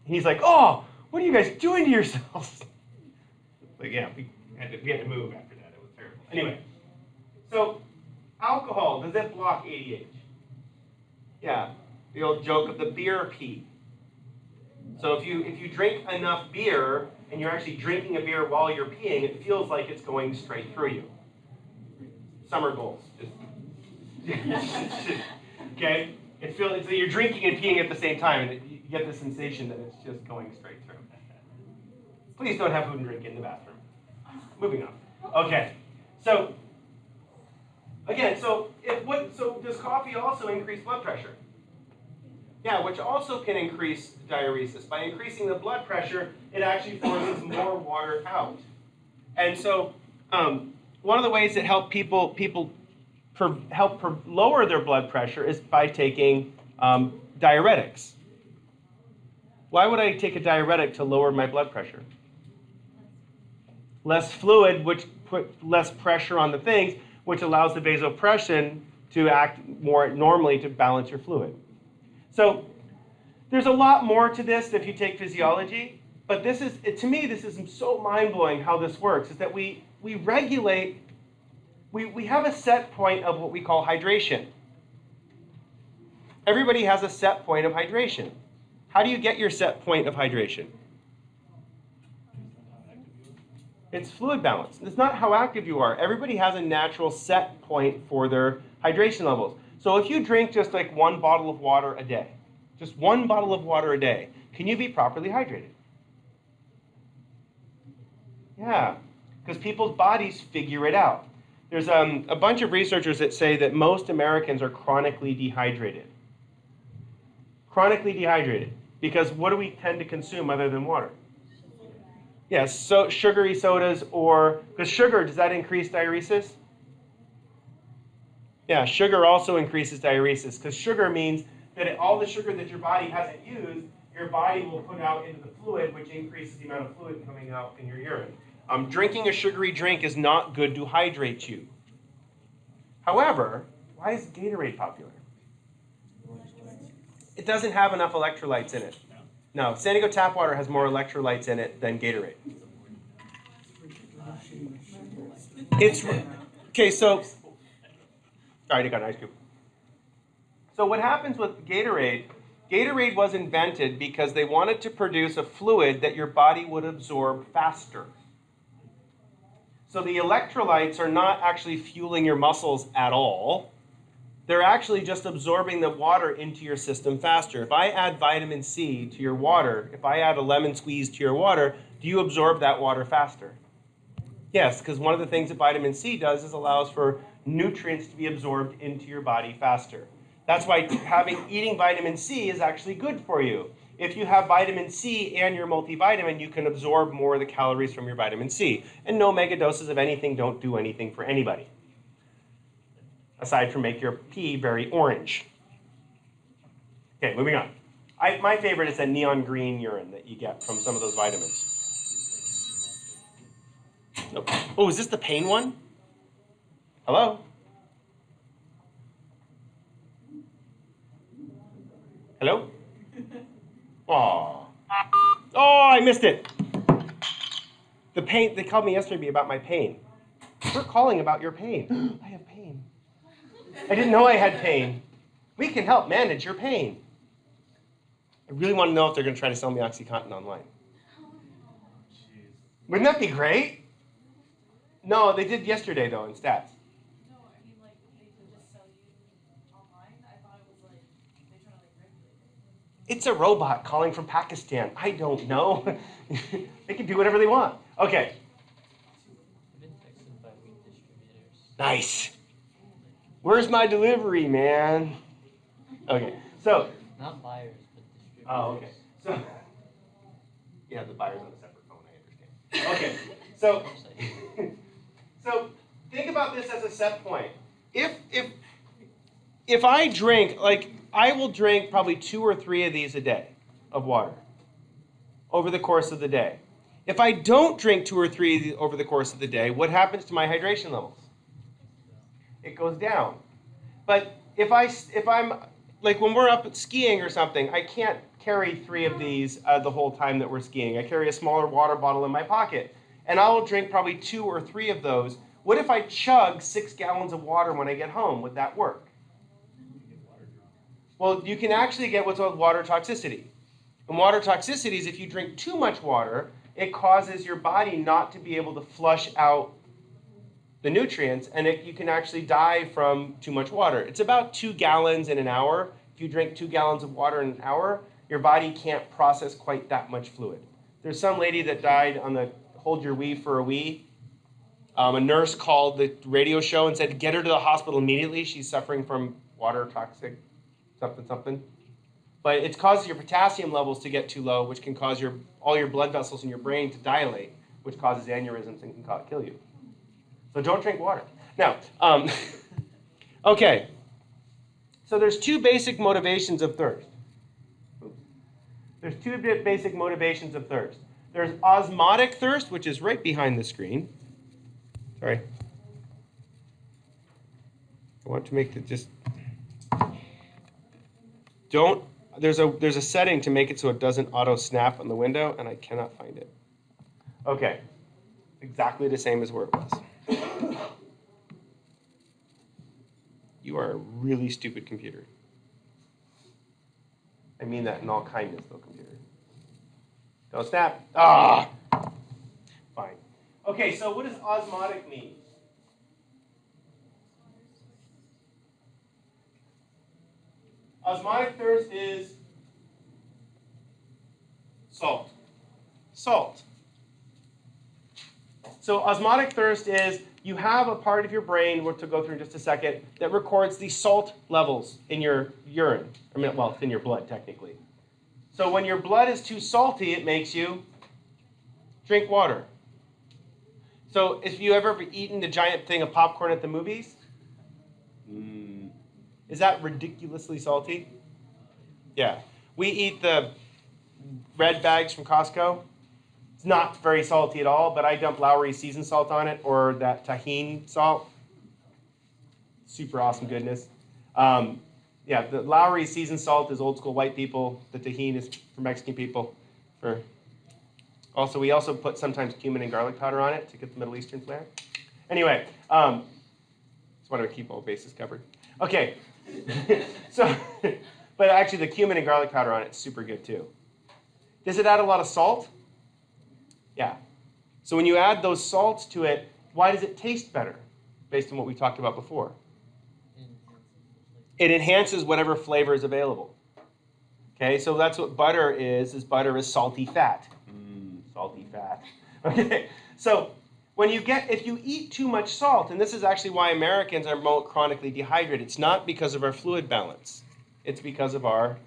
He's like, oh, what are you guys doing to yourselves? Like, yeah, we had to move after that. It was terrible. Anyway, so alcohol, does it block ADH? Yeah, the old joke of the beer pee. So if you drink enough beer and you're actually drinking a beer while you're peeing, it feels like it's going straight through you. Summer goals. Okay? It feels so you're drinking and peeing at the same time, and you get the sensation that it's just going straight through. Please don't have food and drink in the bathroom. Moving on. Okay. So Again, so does coffee also increase blood pressure? Yeah, which also can increase diuresis. By increasing the blood pressure, it actually forces more water out. And so, one of the ways that help people lower their blood pressure is by taking diuretics. Why would I take a diuretic to lower my blood pressure? Less fluid, which put less pressure on the things, which allows the vasopressin to act more normally to balance your fluid. So there's a lot more to this if you take physiology, but to me, this is so mind-blowing how this works, is that we regulate, we have a set point of what we call hydration. Everybody has a set point of hydration. How do you get your set point of hydration? It's fluid balance. It's not how active you are. Everybody has a natural set point for their hydration levels. So if you drink just like 1 bottle of water a day, just 1 bottle of water a day, can you be properly hydrated? Yeah, because people's bodies figure it out. There's a bunch of researchers that say that most Americans are chronically dehydrated. Chronically dehydrated. Because what do we tend to consume other than water? Yes, so sugary sodas because sugar, does that increase diuresis? Yeah, sugar also increases diuresis because sugar means that all the sugar that your body hasn't used, your body will put out into the fluid, which increases the amount of fluid coming out in your urine. Drinking a sugary drink is not good to hydrate you. However, why is Gatorade popular? It doesn't have enough electrolytes in it. No, San Diego tap water has more electrolytes in it than Gatorade. Okay, so, all right, I got an ice cube. So what happens with Gatorade was invented because they wanted to produce a fluid that your body would absorb faster. So the electrolytes are not actually fueling your muscles at all. They're actually just absorbing the water into your system faster. If I add vitamin C to your water, if I add a lemon squeeze to your water, do you absorb that water faster? Yes, because one of the things that vitamin C does is allows for nutrients to be absorbed into your body faster. That's why eating vitamin C is actually good for you. If you have vitamin C and your multivitamin, you can absorb more of the calories from your vitamin C. And no mega doses of anything don't do anything for anybody, aside from make your pee very orange. Okay, moving on. My favorite is that neon green urine that you get from some of those vitamins. Nope. Oh, is this the pain one? Hello? Hello? Aw. Oh, I missed it. The pain, they called me yesterday about my pain. We're calling about your pain. I have pain. I didn't know I had pain. We can help manage your pain. I really want to know if they're going to try to sell me OxyContin online. Wouldn't that be great? No, they did yesterday, though, in Stats. No, I mean, like, they could just sell you online? I thought it was like, they're trying to, like, regulate it. It's a robot calling from Pakistan. I don't know. They can do whatever they want. Okay. I've been texted by weed distributors. Nice. Where's my delivery, man? Okay, so. Not buyers, but distributors. Oh, okay. So. Yeah, the buyer's on a separate phone, I understand. Okay, so. So think about this as a set point. If I drink, like, I will drink probably 2 or 3 of these a day of water over the course of the day. If I don't drink 2 or 3 of these over the course of the day, what happens to my hydration levels? It goes down. But if I'm, like when we're up skiing or something, I can't carry 3 of these the whole time that we're skiing. I carry a smaller water bottle in my pocket. And I will drink probably 2 or 3 of those. What if I chug 6 gallons of water when I get home? Would that work? Well, you can actually get what's called water toxicity. And water toxicity is if you drink too much water, it causes your body not to be able to flush out the nutrients, and you can actually die from too much water. It's about 2 gallons in an hour. If you drink 2 gallons of water in an hour, your body can't process quite that much fluid. There's some lady that died on the Hold Your Wee for a Wee A nurse called the radio show and said, get her to the hospital immediately. She's suffering from water toxic something. But it causes your potassium levels to get too low, which can cause all your blood vessels in your brain to dilate, which causes aneurysms and can kill you. So don't drink water. Now, okay. So there's two basic motivations of thirst. There's two basic motivations of thirst. There's osmotic thirst, which is right behind the screen. Sorry. I want to make it just... Don't... There's a setting to make it so it doesn't auto-snap on the window, and I cannot find it. Okay. Exactly the same as where it was. You are a really stupid computer. I mean that in all kindness, though, computer. Don't snap. Ah! Fine. Okay, so what does osmotic mean? Osmotic thirst is salt. Salt. So osmotic thirst is you have a part of your brain, we'll go through in just a second, that records the salt levels in your urine. Well, it's in your blood, technically. So when your blood is too salty, it makes you drink water. So if you ever eaten the giant thing of popcorn at the movies, is that ridiculously salty? Yeah. We eat the red bags from Costco. It's not very salty at all, but I dump Lowry seasoned salt on it, or that tahini salt. Super awesome goodness. Yeah, the Lowry seasoned salt is old school white people. The tahini is for Mexican people. We also put sometimes cumin and garlic powder on it to get the Middle Eastern flair. Anyway, just want to keep all bases covered. Okay, but actually the cumin and garlic powder on it is super good too. Does it add a lot of salt? Yeah. So when you add those salts to it, why does it taste better? Based on what we talked about before. It enhances whatever flavor is available. Okay, so that's what butter is butter is salty fat. Salty fat. Okay, so if you eat too much salt, and this is actually why Americans are more chronically dehydrated, it's not because of our fluid balance. It's because of our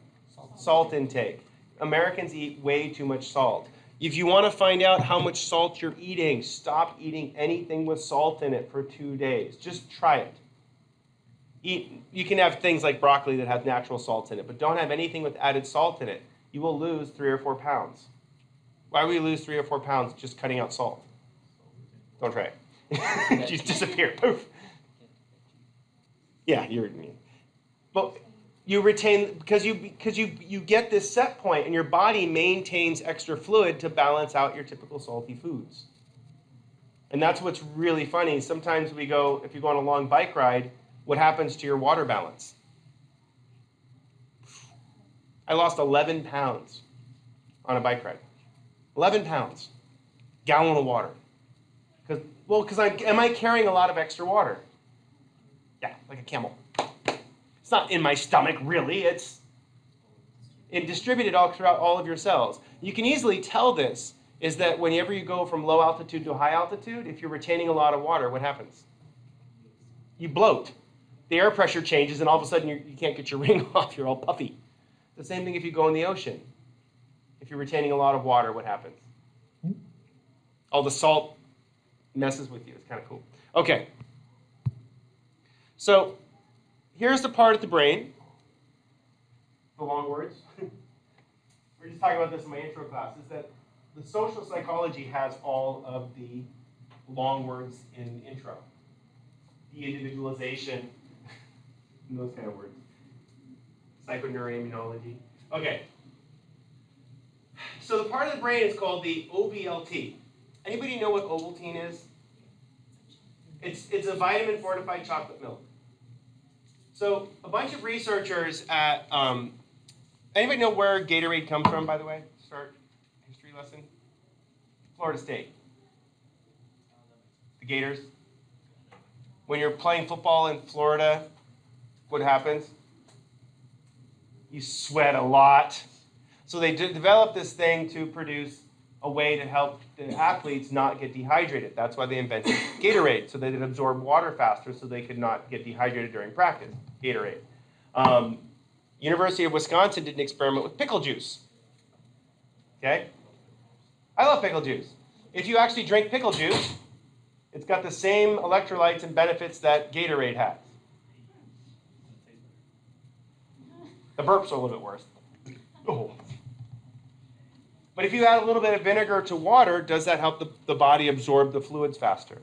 salt intake. Americans eat way too much salt. If you want to find out how much salt you're eating, stop eating anything with salt in it for 2 days. Just try it. You can have things like broccoli that has natural salts in it, but don't have anything with added salt in it. You will lose 3 or 4 pounds. Why will you lose 3 or 4 pounds just cutting out salt? Don't try it. Just disappear. Poof. Yeah, you're mean. But you retain, because you get this set point, and your body maintains extra fluid to balance out your typical salty foods. And that's what's really funny. Sometimes if you go on a long bike ride, what happens to your water balance? I lost 11 pounds on a bike ride. 11 pounds. Gallon of water. Because am I carrying a lot of extra water? Yeah, like a camel. It's not in my stomach, really. It's distributed all throughout all of your cells. You can easily tell this is that whenever you go from low altitude to high altitude, if you're retaining a lot of water, what happens? You bloat. The air pressure changes, and all of a sudden you can't get your ring off. You're all puffy. The same thing if you go in the ocean. If you're retaining a lot of water, what happens? All the salt messes with you. It's kind of cool. Okay. So here's the part of the brain. The long words. We're just talking about this in my intro class. Is that the social psychology has all of the long words in the intro. De-individualization, and those kind of words. Psychoneuroimmunology. Okay. So the part of the brain is called the OVLT. Anybody know what Ovaltine is? It's a vitamin fortified chocolate milk. So a bunch of researchers at anybody know where Gatorade comes from, by the way? Start history lesson. Florida State. The Gators. When you're playing football in Florida, what happens? You sweat a lot. So they developed this thing to produce a way to help the athletes not get dehydrated. That's why they invented Gatorade, so they could absorb water faster so they could not get dehydrated during practice. Gatorade. University of Wisconsin did an experiment with pickle juice. Okay? I love pickle juice. If you actually drink pickle juice, it's got the same electrolytes and benefits that Gatorade has. The burps are a little bit worse. Oh. But if you add a little bit of vinegar to water, does that help the body absorb the fluids faster?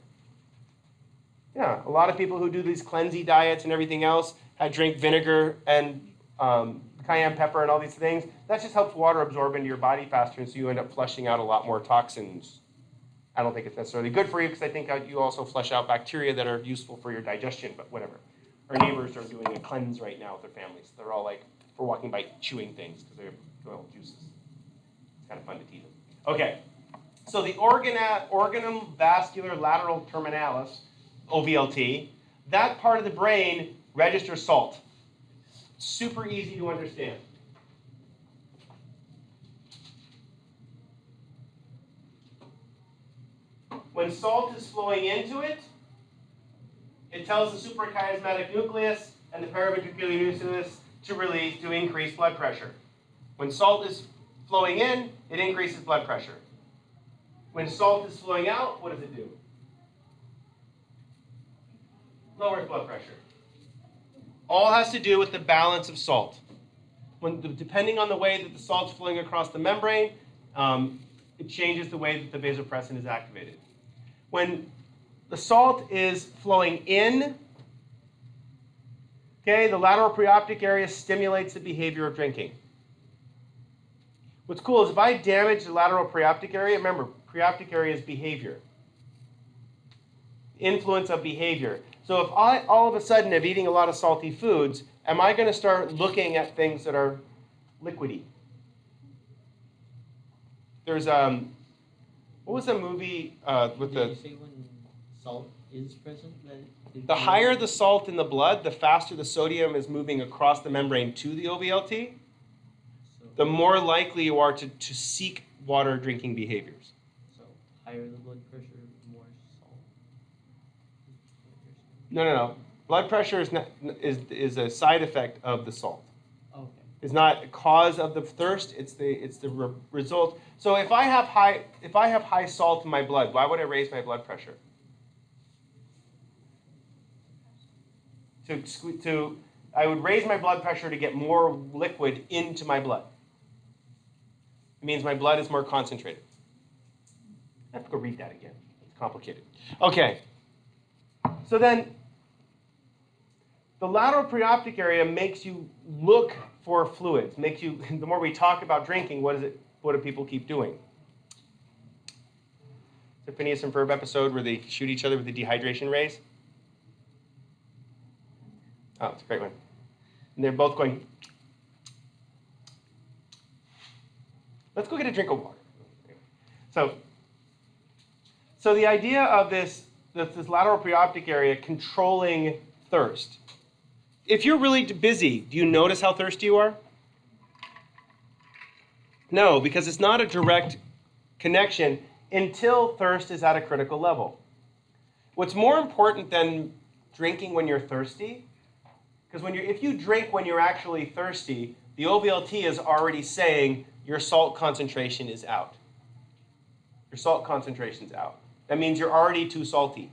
Yeah, a lot of people who do these cleansing diets and everything else drink vinegar and cayenne pepper and all these things. That just helps water absorb into your body faster, and so you end up flushing out a lot more toxins. I don't think it's necessarily good for you because I think you also flush out bacteria that are useful for your digestion, but whatever. Our neighbors are doing a cleanse right now with their families. They're all like, we're walking by chewing things because they're oil juices. It's kind of fun to tease them. Okay, so the organum vascular lateral terminalis, OVLT, that part of the brain registers salt. Super easy to understand. When salt is flowing into it, it tells the suprachiasmatic nucleus and the paraventricular nucleus to increase blood pressure. When salt is flowing in, it increases blood pressure. When salt is flowing out, what does it do? Lowers blood pressure. All has to do with the balance of salt. Depending on the way that the salt's flowing across the membrane, it changes the way that the vasopressin is activated. When the salt is flowing in, okay, the lateral preoptic area stimulates the behavior of drinking. What's cool is if I damage the lateral preoptic area, remember, preoptic area is behavior. Influence of behavior. So if I all of a sudden am eating a lot of salty foods, am I going to start looking at things that are liquidy? There's what was the movie with Did you say when salt is present? the higher the salt in the blood, the faster the sodium is moving across the membrane to the OVLT, the more likely you are to seek water drinking behaviors. So higher the blood pressure, more salt. No. Blood pressure is a side effect of the salt. Okay. It's not a cause of the thirst. It's the result. So if I have high salt in my blood, why would I raise my blood pressure? I would raise my blood pressure to get more liquid into my blood. It means my blood is more concentrated. I have to go read that again. It's complicated. Okay. So then, the lateral preoptic area makes you look for fluids. Makes you. The more we talk about drinking, what do people keep doing? The Phineas and Ferb episode where they shoot each other with the dehydration rays. Oh, it's a great one. And they're both going, let's go get a drink of water. So the idea of this lateral preoptic area controlling thirst. If you're really busy, do you notice how thirsty you are? No, because it's not a direct connection until thirst is at a critical level. What's more important than drinking when you're thirsty, because if you drink when you're actually thirsty, the OVLT is already saying your salt concentration is out. Your salt concentration's out. That means you're already too salty.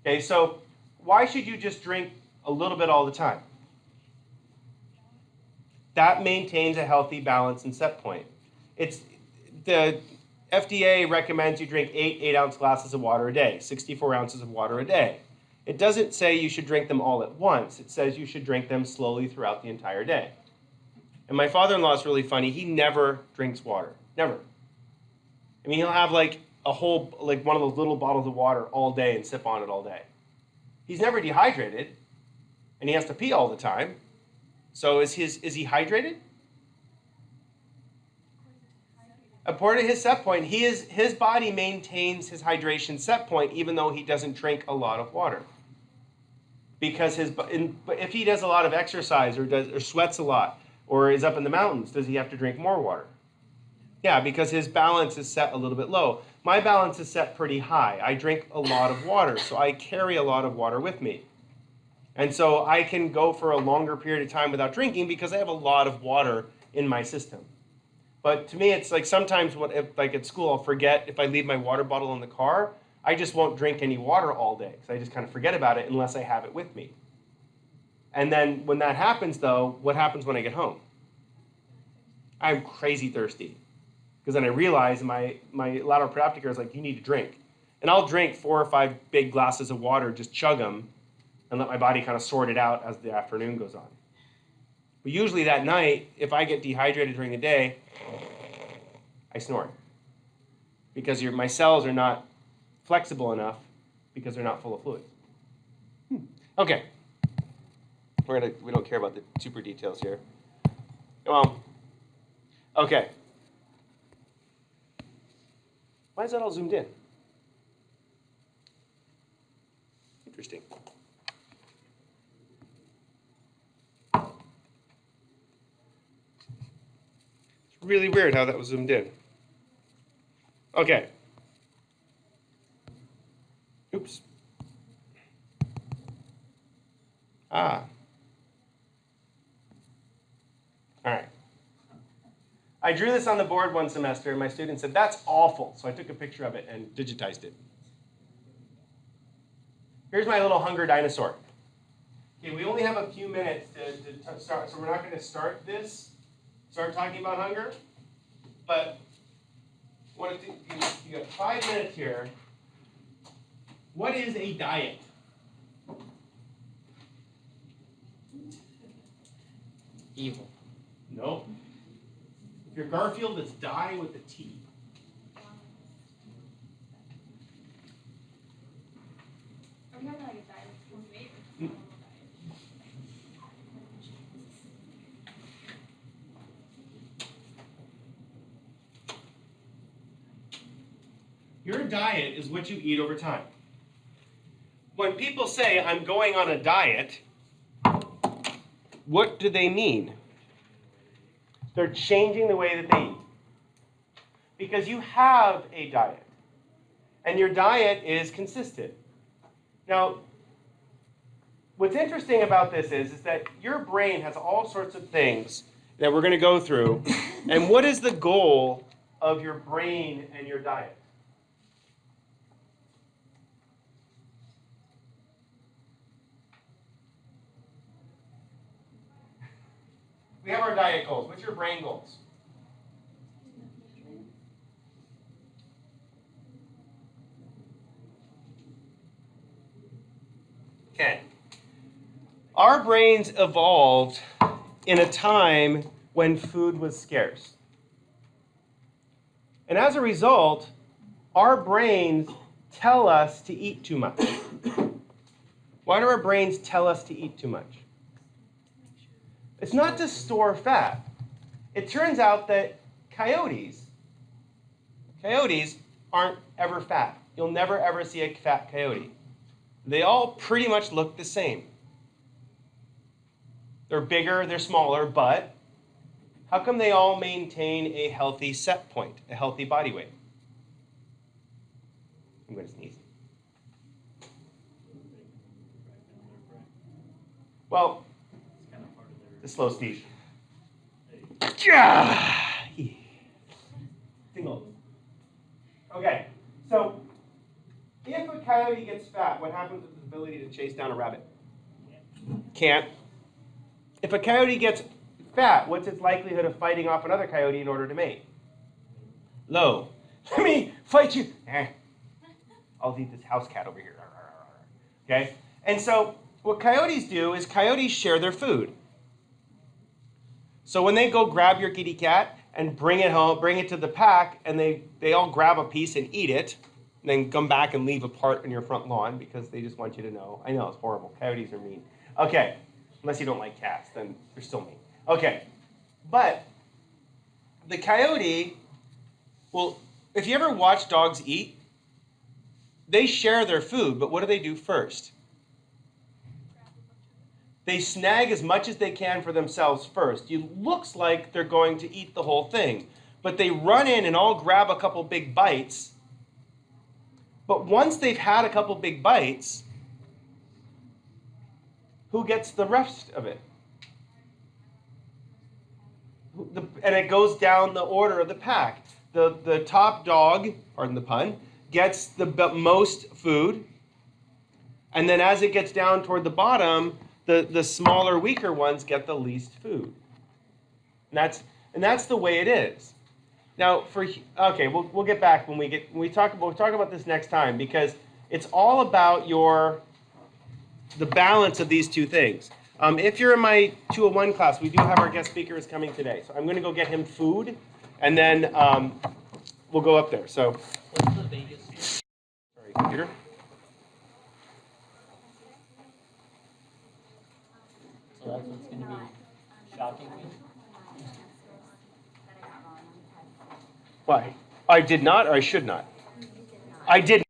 Okay, so why should you just drink a little bit all the time? That maintains a healthy balance and set point. The FDA recommends you drink 8 8-ounce glasses of water a day, 64 ounces of water a day. It doesn't say you should drink them all at once. It says you should drink them slowly throughout the entire day. And my father-in-law is really funny. He never drinks water. Never. I mean, he'll have like one of those little bottles of water all day and sip on it all day. He's never dehydrated, and he has to pee all the time. So is he hydrated? According to his set point, his body maintains his hydration set point even though he doesn't drink a lot of water. Because if he does a lot of exercise or sweats a lot or is up in the mountains, does he have to drink more water? Yeah, because his balance is set a little bit low. My balance is set pretty high. I drink a lot of water, so I carry a lot of water with me. And so I can go for a longer period of time without drinking because I have a lot of water in my system. But to me, it's like sometimes like at school, I'll forget if I leave my water bottle in the car, I just won't drink any water all day because I just kind of forget about it unless I have it with me. And then when that happens, though, what happens when I get home? I'm crazy thirsty. Because then I realize my lateral preoptic is like, you need to drink. And I'll drink 4 or 5 big glasses of water, just chug them, and let my body kind of sort it out as the afternoon goes on. But usually that night, if I get dehydrated during the day, I snore. Because my cells are not flexible enough because they're not full of fluid. Okay. We don't care about the super details here. Okay. Why is that all zoomed in? Interesting. It's really weird how that was zoomed in. Okay. Oops. All right. I drew this on the board one semester, and my student said, that's awful. So I took a picture of it and digitized it. Here's my little hunger dinosaur. Okay, we only have a few minutes to start, so we're not going to start talking about hunger. But you got 5 minutes here. What is a diet? Evil. No. If you're Garfield, it's die with a T. Are we having like a diet with weight or normal diet? Your diet is what you eat over time. When people say, I'm going on a diet, what do they mean? They're changing the way that they eat. Because you have a diet. And your diet is consistent. Now, what's interesting about this is that your brain has all sorts of things that we're going to go through. And what is the goal of your brain and your diet? We have our diet goals. What's your brain goals? Okay. Our brains evolved in a time when food was scarce. And as a result, our brains tell us to eat too much. Why do our brains tell us to eat too much? It's not to store fat. It turns out that coyotes aren't ever fat. You'll never ever see a fat coyote. They all pretty much look the same. They're bigger, they're smaller, but how come they all maintain a healthy set point, a healthy body weight? I'm going to sneeze. Well, the slow sneeze. Single. Okay, so if a coyote gets fat, what happens with his ability to chase down a rabbit? Can't. If a coyote gets fat, what's its likelihood of fighting off another coyote in order to mate? Low. Let me fight you. I'll eat this house cat over here. Okay? And so what coyotes do is coyotes share their food. So when they go grab your kitty cat and bring it home, bring it to the pack, and they all grab a piece and eat it, and then come back and leave a part in your front lawn because they just want you to know. I know, it's horrible. Coyotes are mean. Okay, unless you don't like cats, then they're still mean. Okay, but the coyote, well, if you ever watch dogs eat, they share their food, but what do they do first? They snag as much as they can for themselves first. It looks like they're going to eat the whole thing. but they run in and all grab a couple big bites. But once they've had a couple big bites, who gets the rest of it? And it goes down the order of the pack. The top dog, pardon the pun, gets the most food. And then as it gets down toward the bottom, the smaller, weaker ones get the least food. And that's the way it is. Now, we'll get back when we'll talk about this next time, because it's all about the balance of these two things. If you're in my 201 class, we do have our guest speaker is coming today, so I'm going to go get him food, and then we'll go up there. So, What's the Vegas? sorry, computer. So that's what's going to be shocking me. Why? I did not, or I should not? I did.